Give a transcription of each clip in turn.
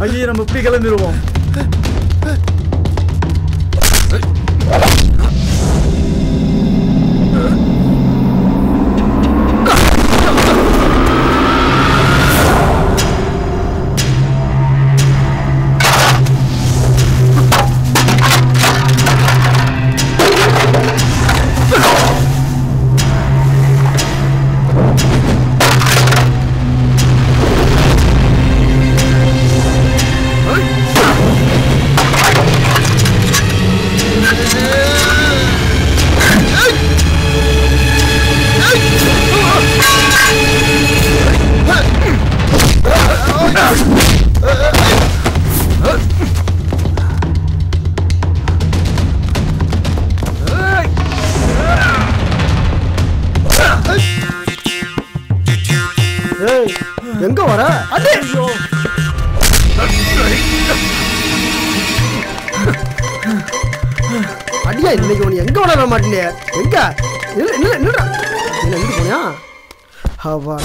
ஐயே நம்ம இப்படி கிளம்பிடுவோம். எங்க வர? அடியா இன்னைக்கு உனக்கு எங்க வர மாட்டேன். எங்க எங்க போனியா? ஹவா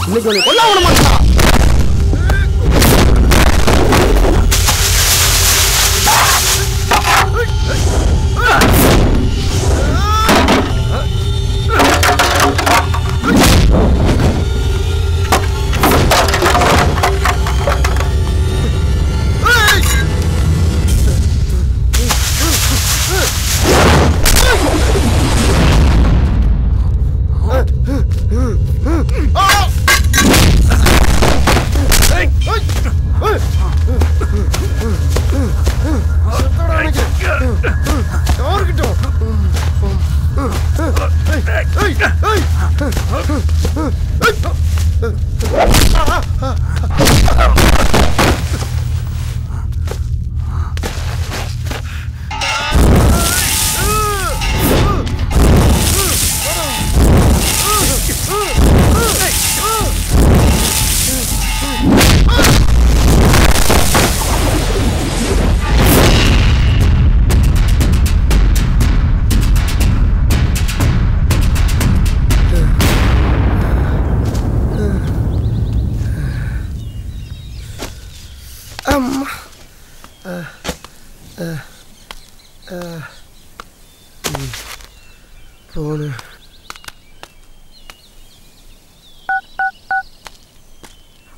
இன்னைக்கு உன்னை கொல்ல விட மாட்டான்.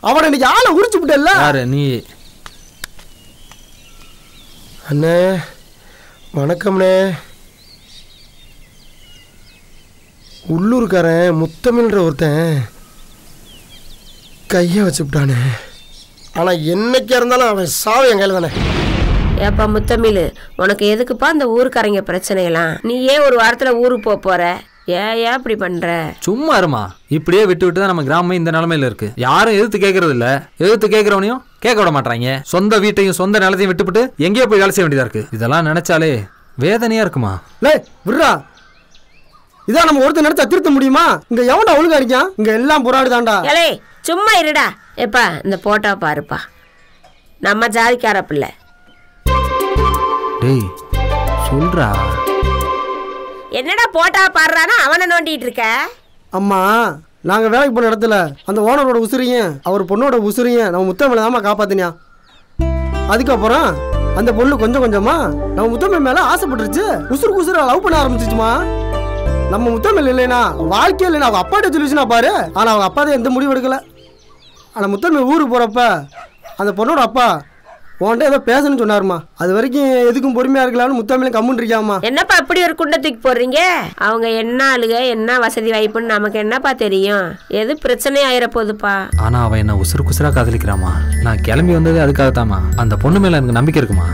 அவனை இன்னைக்கு ஆளை உரிச்சு விட்டல. யாரு நீ? அண்ணே வணக்கம்ண்ணே. உள்ளூர்காரன் முத்தமிழ்ன்ற ஒருத்தன் கையை வச்சுட்டானே. ஆனா என்னைக்கா இருந்தாலும் அவன் சாவு என் கையில தானே. ஏப்பா முத்தமிழ், உனக்கு எதுக்குப்பா அந்த ஊருக்காரங்க பிரச்சனையெல்லாம்? நீ ஏன் ஒரு வாரத்துல ஊருக்கு போற? ஏன் இப்படி பண்ற? சும்மா இருமா. இப்படியே விட்டு விட்டு தான் நம்ம கிராமம் இந்த நிலைமையில இருக்கு. யாரும் எதிர்த்து கேட்கறது இல்ல. எதிர்த்து கேட்கறவனையும் கேட்க விட மாட்டாங்க. சொந்த வீட்டையும் சொந்த நிலத்தையும் விட்டுவிட்டு எங்கேயோ போய் வேலை செய்ய வேண்டியதா இருக்கு. இதெல்லாம் நினைச்சாலே வேதனையா இருக்குமா? லே விட்றா, இதான் நம்ம ஒருத்தர் நினைச்சா திருத்த முடியுமா? இங்க எவன்டா ஒழுங்கா இருக்கான்? இங்க எல்லாம் புறாடுதான்டா. ஏலே சும்மா இருடா. ஏப்பா இந்த போட்டோ பாருப்பா, நம்ம ஜாதிக்கார பிள்ளை. டேய் சொல்றா. என்னடா போட்டா பாடுறானா அவனை நோண்டிட்டு இருக்க? அம்மா நாங்க வேலைக்கு போன இடத்துல அந்த ஓனரோட உசுரியும் அவர் பொண்ணோட உசுரியும் நம்ம முத்தமிழ் தாமா காப்பாத்தினியா. அதுக்கப்புறம் அந்த பொண்ணு கொஞ்சம் கொஞ்சமா நம்ம முத்தமிழ் மேல ஆசைப்பட்டுருச்சு. உசுறு லவ் பண்ண ஆரம்பிச்சிச்சுமா. நம்ம முத்தமிழ் இல்லைனா வாழ்க்கையே இல்லைனா அவங்க அப்பாட்ட சொல்லிச்சுனா பாரு. ஆனா அவங்க அப்பா தான் எந்த முடிவு எடுக்கல. ஆனா முத்தமிழ் ஊருக்கு போறப்ப அந்த பொண்ணோட அப்பா உன்கிட்ட ஏதோ பேசணும்னு சொன்னாருமா. அது வரைக்கும் எதுக்கும் பொறுமையா இருக்கலாம்னு முத்தமிழ் கம்முன்னு இருக்காமா. என்னப்பா இப்படி ஒரு குண்டை தூக்கி போடுறீங்க? அவங்க என்ன ஆளுக, என்ன வசதி வாய்ப்புன்னு நமக்கு என்னப்பா தெரியும்? எது பிரச்சனை ஆயிர போகுதுப்பா. ஆனா அவன் என்ன உசுறு குசுரா காதலிக்கிறாமா. நான் கிளம்பி வந்தது அதுக்காகத்தாமா. அந்த பொண்ணு மேல எனக்கு நம்பிக்கை இருக்குமா.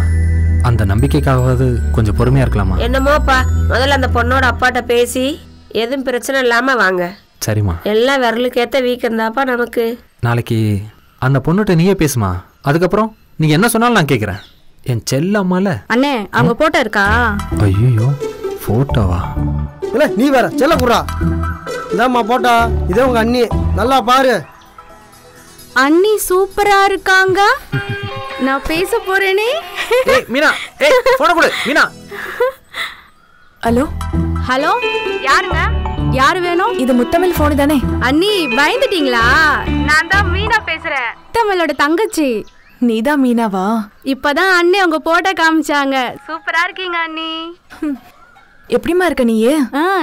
அந்த நம்பிக்கைக்காவது கொஞ்சம் பொறுமையா இருக்கலாமா? என்னமோப்பா, முதல்ல அந்த பொண்ணோட அப்பாட்ட பேசி எதுவும் பிரச்சனை இல்லாம வாங்க. சரிம்மா. எல்லாம் விரலுக்கு ஏத்த வீக்கந்தாப்பா நமக்கு. நாளைக்கு அந்த பொண்ணுகிட்ட நீயே பேசுமா. அதுக்கப்புறம் நீங்க என்ன சொன்னாலும் நான் கேட்குறேன். என் செல்லம்மால. அண்ணே அவங்க போட்டோ இருக்கா? ஐயோ போட்டோவா? இல்ல நீ வேற செல்ல குறா. இதாம்மா போட்டா. இதே உங்க அண்ணி. நல்லா பாரு. அண்ணி சூப்பரா இருக்காங்க. நான் பேச போறேனே. ஏய் மீனா, ஏய் போன கொடு மீனா. ஹலோ ஹலோ, யாருங்க? யாரு வேணும்? இது முத்தமிழ் போன் தானே? அண்ணி பயந்துட்டீங்களா? நான் தான் மீனா பேசுறேன், முத்தமிழோட தங்கச்சி. நீதான் மீனாவா? இப்பதான் அண்ணி உங்க போட்டோ காமிச்சாங்க. சூப்பரா இருக்கீங்க அண்ணி. எப்படிமா இருக்க நீயே?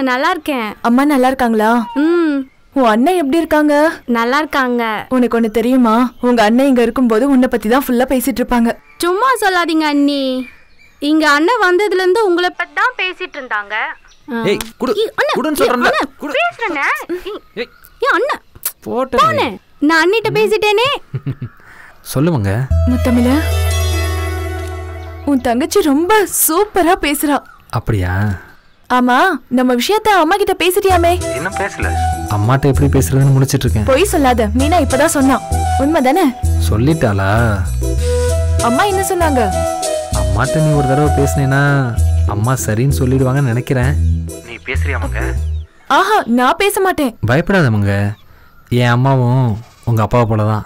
நல்லா இருக்கேன். அம்மா நல்லா இருக்காங்களா? உன் அண்ணன் எப்படி இருக்காங்க? நல்லா இருக்காங்க. உனக்கு ஒண்ணு தெரியுமா? உங்க அண்ணன் இங்க இருக்கும்போது உன்னை பத்தி தான் ஃபுல்லா பேசிட்டு இருப்பாங்க. சும்மா சொல்லாதீங்க அண்ணி. இங்க அண்ணன் வந்ததுல இருந்து உங்களை பத்தி தான் பேசிட்டு இருந்தாங்க. ஏய் குடு குடுன்னு சொல்றேன்ல. குடு பேசுறேனே. ஏய் அண்ணன் போட்டே. நான் அண்ணிட்ட பேசிட்டேனே. சொல்லுங்க முத்தமிழ, உன் தங்கச்சி ரொம்ப சூப்பரா பேசுறா. அப்படியா? ஆமா, நம்ம விஷயத்த அம்மா கிட்ட பேசிட்டியாமே? இன்னும் பேசல. அம்மாட்ட எப்படி பேசுறதுன்னு முடிச்சிட்டு இருக்கேன். போய் சொல்லாத, மீனா இப்பதான் சொன்னா. உண்மைதானே? சொல்லிட்டாளா? அம்மா என்ன சொன்னாங்க? அம்மாட்ட நீ ஒரு தடவை பேசினேன்னா அம்மா சரின்னு சொல்லிடுவாங்கன்னு நினைக்கிறேன். நீ பேசுறியாமங்க? ஆஹா, நான் பேச மாட்டேன். பயப்படாதவங்க. என் அம்மாவும் உங்க அப்பாவை போலதான்.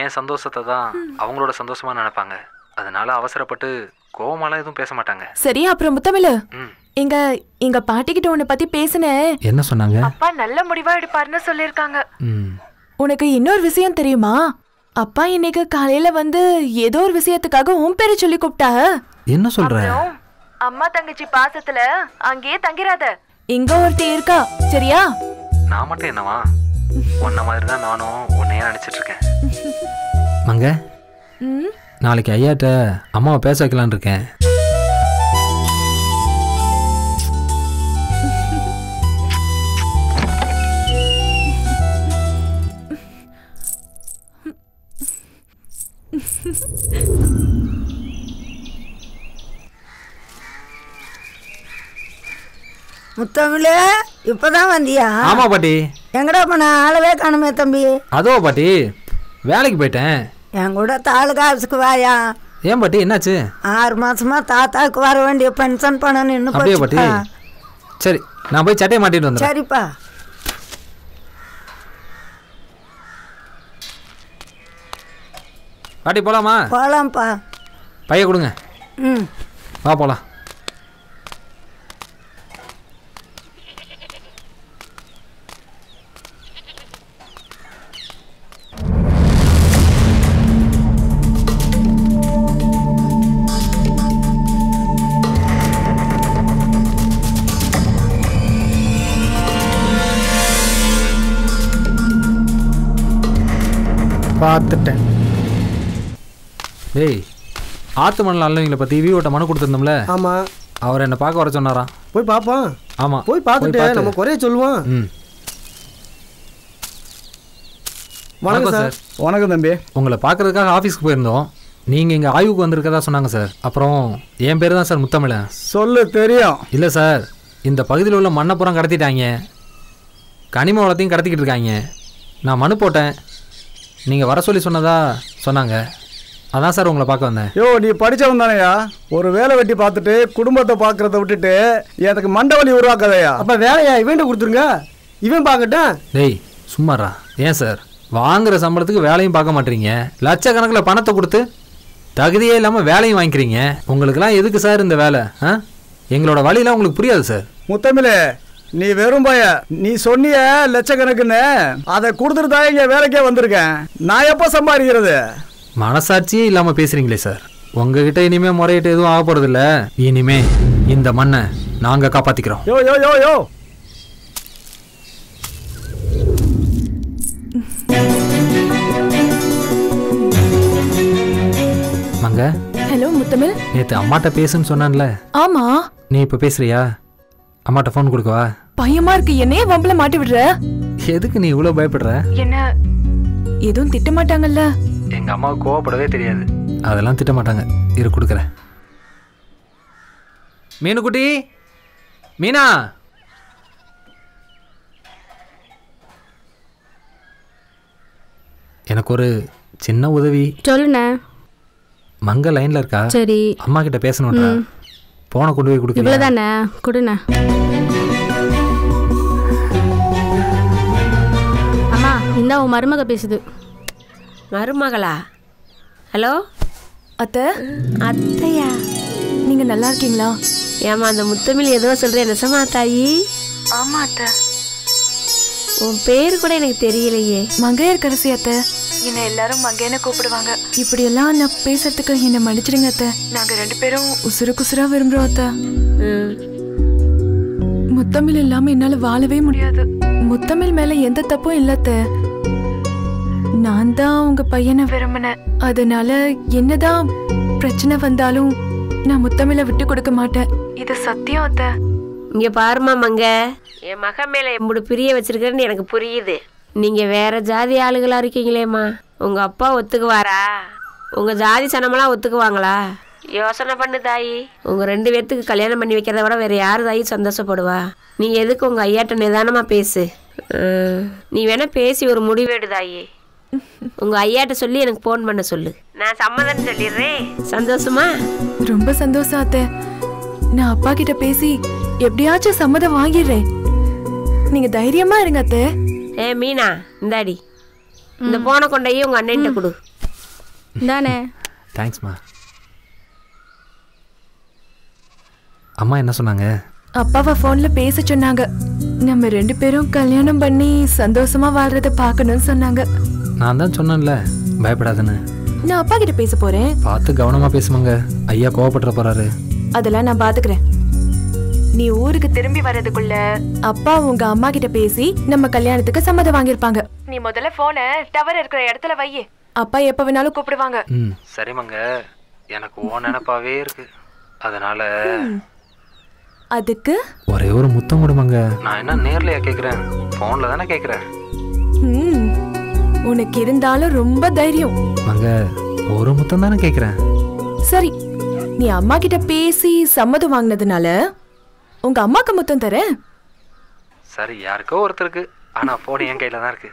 என் சந்தோஷத்தை தான் அவங்களோட சந்தோஷமா நினைப்பாங்க. அதனால அவசரப்பட்டு கோவமாலாம் எதுவும் பேச மாட்டாங்க. சரி, அப்புறம் முத்தமிழ், எங்க பாட்டி கிட்ட உன்னை பத்தி பேசினேன். என்ன சொன்னாங்க? அப்பா நல்ல முடிவா எடுப்பாருன்னு சொல்லிருக்காங்க. ம். உனக்கு இன்னொரு விஷயம் தெரியுமா? அப்பா இன்னைக்கு காலையில வந்து ஏதோ ஒரு விஷயத்துக்காக உன் பேரை சொல்லி கூப்பிட்டா. என்ன சொல்ற? அம்மா தங்கச்சி பாசத்துல அங்கேயே தங்கிராத, இங்க ஒருத்தி இருக்கா, சரியா? நான் மட்டும் என்னவா? உன்ன மாதிரி தான் நானும் உன்னையே நினைச்சிட்டு இருக்கேன். மங்க, நாளைக்கு ஐயாட்ட அம்மாவை பேச வைக்கலான்னு இருக்கேன். முத்தமிழே, இப்பதான் வந்தியா? ஆமா பாட்டி. எங்கடா பண்ண? ஆளவே காணுமே தம்பி. அதோ பாட்டி, வேலைக்கு போயிட்டேன். என் கூட தாலுகா ஆஃபீஸுக்கு வாயா. ஏன் பாட்டி, என்னாச்சு? 6 மாசமா தாத்தாவுக்கு வர வேண்டிய பென்ஷன் பணம் நின்று அப்படியே பாட்டி? போச்சு. சரி, நான் போய் சட்டையை மாட்டிட்டு வந்துடுறேன். சரிப்பா. பாட்டி போலாமா? போலாம்ப்பா. பைய கொடுங்க. ம், வா போலாம். பார்த்துட்டேன். டேய், ஆத்து மணல் அல்லவங்களை பற்றி விவோட்ட மனு கொடுத்துருந்தோம்ல? ஆமாம். அவர் என்னை பார்க்க வர சொன்னாராம். போய் பார்ப்போம். ஆமாம், போய் பார்த்துட்டு நம்ம குறைய சொல்லுவோம். வணக்கம் சார். வணக்கம் தம்பி. உங்களை பார்க்கறதுக்காக ஆஃபீஸ்க்கு போயிருந்தோம். நீங்கள் இங்கே ஆய்வுக்கு வந்திருக்கதா சொன்னாங்க சார். அப்புறம் என் பேர் தான் சார் முத்தமிழன். சொல்லு, தெரியும். இல்லை சார், இந்த பகுதியில் உள்ள மண்ணை புறம் கடத்திட்டாங்க, கனிம வளத்தையும் கடத்திக்கிட்டு இருக்காங்க. நான் மனு போட்டேன், நீங்கள் வர சொல்லி சொன்னதா சொன்னாங்க. அதான் சார் உங்களை பார்க்க வந்தேன். யோ, நீ படித்தவன் தானேயா? ஒரு வேலை வெட்டி பார்த்துட்டு குடும்பத்தை பார்க்குறத விட்டுட்டு எனக்கு மண்டவலி உருவாக்காதையா? அப்போ வேலையா இவன்ட்ட கொடுத்துருங்க, இவன் பார்க்கட்டும். டேய் சும்மாறா. ஏன் சார் வாங்குற சம்பளத்துக்கு வேலையும் பார்க்க மாட்டீங்க, லட்சக்கணக்கில் பணத்தை கொடுத்து தகுதியே இல்லாமல் வேலையும் வாங்கிக்கிறீங்க. உங்களுக்குலாம் எதுக்கு சார் இந்த வேலை? எங்களோட வழியெல்லாம் உங்களுக்கு புரியாது சார். முத்தமிழே, நீ வெறும் பய. நீ சொன்னிய லட்சக்கணக்குன்னு, அதை கொடுத்துட்டு தான் இங்கே வேலைக்கே வந்திருக்கேன். நான் எப்போ சம்பாதிக்கிறது? மனசாட்சியே இல்லாமல் பேசுகிறீங்களே சார். உங்ககிட்ட இனிமே முறையிட்டு எதுவும் ஆக போகிறதில்ல. இனிமே இந்த மண்ணை நாங்கள் காப்பாற்றிக்கிறோம். யோ யோ யோ யோ மங்க. ஹலோ முத்தமிழ். நேற்று அம்மாட்ட பேசுன்னு சொன்னான்ல? ஆமா. நீ இப்போ பேசுறியா? அம்மாட்ட ஃபோன் கொடுக்கவா? பயமா இருக்கு, என்னையே வம்பல மாட்டி விடுற. எதுக்கு நீ இவ்வளோ பயப்படுற? என்ன எதுவும் திட்ட மாட்டாங்கல்ல? எங்கள் அம்மாவுக்கு கோவப்படவே தெரியாது. அதெல்லாம் திட்ட மாட்டாங்க. இரு கொடுக்குறேன். மீனுக்குட்டி, மீனா, எனக்கு ஒரு சின்ன உதவி. சொல்லுண்ணே. மங்க லைன்ல இருக்கா? சரி. அம்மா கிட்ட பேசணும்டா. போனை கொண்டு போய் கொடுக்க. இவ்வளவுதானே, கொடுண்ணே. இந்த உன் மருமக பேசுது. மருமகளா? ஹலோ அத்தை, அத்தையா? நீங்க நல்லா இருக்கீங்களா? ஏமா அந்த முத்தமிழ் ஏதோ சொல்றேன், நெசமா தாயி? ஆமா அத்தை. உன் பேர் கூட எனக்கு தெரியலையே. மங்கையர்கரசி அத்தை. என்ன எல்லாரும் மங்கையன்னு கூப்பிடுவாங்க. இப்படியெல்லாம் நான் பேசுறதுக்கு என்ன மன்னிச்சிடுங்க அத்தை. நாங்க 2 பேரும் உசுருக்குசுரா விரும்புறோம் அத்தை. முத்தமிழ் இல்லாம என்னால வாழவே முடியாது. முத்தமிழ் மேல எந்த தப்பும் இல்ல அத்தை. நான் தான் உங்க பையனை விரும்பினேன். அதனால என்னதான் பிரச்சனை வந்தாலும் நான் முத்தமிழை விட்டு கொடுக்க மாட்டேன். இது சத்தியம் அத்தை. இங்க பாருமா மங்க, என் மக மேல எப்படி பிரிய வச்சிருக்கேன்னு எனக்கு புரியுது. நீங்க வேற ஜாதி ஆளுகளா இருக்கீங்களேம்மா. உங்க அப்பா ஒத்துக்குவாரா? உங்க ஜாதி சனமெல்லாம் ஒத்துக்குவாங்களா? யோசனை பண்ணு தாயி. உங்க 2 பேர்த்துக்கு கல்யாணம் பண்ணி வைக்கிறத விட வேற யாரு தாயி சந்தோஷப்படுவா? நீ எதுக்கு உங்க ஐயாட்ட நிதானமா பேசு. நீ வேணா பேசி ஒரு முடிவெடு தாயி. உங்க ஐயாட்ட சொல்லி எனக்கு போன் பண்ண சொல்லு. நான் சம்மதம் சொல்லிடுறேன். சந்தோஷமா? ரொம்ப சந்தோஷம் அத்தை. நான் அப்பா கிட்ட பேசி எப்படியாச்சும் சம்மதம் வாங்கிடுறேன். நீங்க தைரியமா இருங்க அத்தை. மீனா, இந்தாடி இந்த போனை கொண்டையே உங்க அண்ணன்ட்ட கொடு. தானே. தேங்க்ஸ்மா. அம்மா என்ன சொன்னாங்க? அப்பாவை போன்ல பேச சொன்னாங்க. நம்ம 2 பேரும் கல்யாணம் பண்ணி சந்தோஷமா வாழ்றத பார்க்கணும்னு சொன்னாங்க. நான் தான் சொன்னேன்ல பயப்படாதுன்னு. நான் அப்பா கிட்ட பேச போறேன். பார்த்து கவனமா பேசுவாங்க. ஐயா கோவப்பட்டுற போறாரு. அதெல்லாம் நான் பாத்துக்கிறேன். நீ ஊருக்கு திரும்பி வர்றதுக்குள்ள அப்பா உங்க அம்மா கிட்ட பேசி நம்ம கல்யாணத்துக்கு சம்மதம் வாங்கிருப்பாங்க. நீ முதல்ல போனை டவர் இருக்கிற இடத்துல வை. அப்பா எப்ப வேணாலும் கூப்பிடுவாங்க. சரிமாங்க. எனக்கு ஓ நினைப்பாவே இருக்கு. அதனால அதுக்கு ஒரே ஒரு முத்தம் கொடுமாங்க. நான் என்ன நேர்லயா கேக்குறேன், போன்ல தானே கேக்குறேன். உனக்கு இருந்தாலும் ரொம்ப தைரியம். மங்க ஒரு முத்தம் தானே கேக்குறேன். சரி, நீ அம்மா கிட்ட பேசி சம்மதம் வாங்கினதுனால உங்க அம்மாக்கு முத்தம் தரேன். சரி, யாருக்கோ ஒருத்தருக்கு. ஆனா போன் என் கையில தான் இருக்கு.